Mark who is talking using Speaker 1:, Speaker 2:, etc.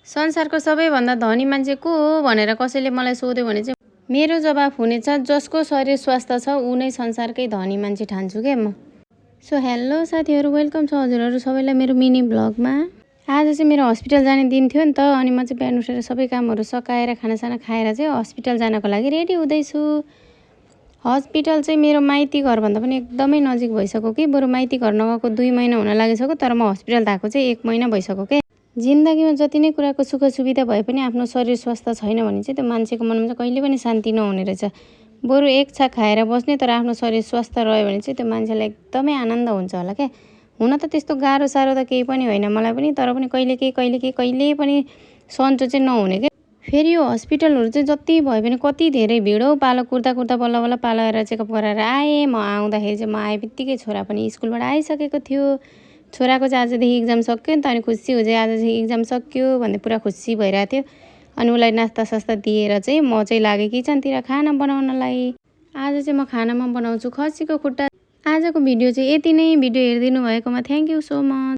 Speaker 1: संसारको सबैभन्दा धनी मान्छे को हो भनेर कसैले मलाई सोध्यो भने चाहिँ मेरो जवाफ हुनेछ जसको शरीर स्वस्थ छ ऊ नै संसारकै धनी मान्छे ठान्छु के म। सो हेलो साथीहरू, वेलकम छ हजुरहरू सबैलाई मेरो मिनी ब्लगमा। आज चाहिँ मेरो हस्पिटल जाने दिन थियो नि त, अनि म चाहिँ बिहान उठेर सबै कामहरू सकाएर खानासाना खाएर चाहिँ हस्पिटल जानको लागि रेडी हुँदैछु। हस्पिटल चाहिँ मेरो माइती घरभन्दा पनि एकदमै नजिक भइसक्यो कि, बरु माइती घर नगएको 2 महिना हुन लागिसक्यो, तर म हस्पिटल गएको चाहिँ 1 महिना भइसक्यो के। जिन्दगीमा जति नै कुराको सुख सुविधा भए पनि आफ्नो शरीर स्वस्थ छैन भने चाहिँ त्यो मान्छेको मनमा चाहिँ कहिले पनि शान्ति नहुने रहेछ। बरु एक छाक खाएर बस्ने, तर आफ्नो शरीर स्वस्थ रह्यो भने चाहिँ त्यो मान्छेलाई एकदमै आनन्द हुन्छ होला क्या। हुन त त्यस्तो गाह्रो साह्रो त केही पनि होइन मलाई पनि, तर पनि कहिले पनि सन्चो चाहिँ नहुने क्या। फेरि यो हस्पिटलहरू चाहिँ जति भयो भने कति धेरै भिड हौ। पालो कुर्दा बल्ल बल्ल पालो आएर चेकअप गराएर आएँ। म आउँदाखेरि चाहिँ म आए बित्तिकै छोरा पनि स्कुलबाट आइसकेको थियो। छोराको चाहिँ आजदेखि इक्जाम सक्यो नि त, अनि खुसी हो चाहिँ आज चाहिँ इक्जाम सक्यो भन्ने पुरा खुसी भइरहेको थियो। अनि उसलाई नास्ता सास्ता दिएर चाहिँ म चाहिँ लागेँ किचनतिर खाना बनाउनलाई। आज चाहिँ म खानामा बनाउँछु खसीको खुट्टा। आजको भिडियो चाहिँ यति नै। भिडियो हेरिदिनु भएकोमा थ्याङ्क यू सो मच।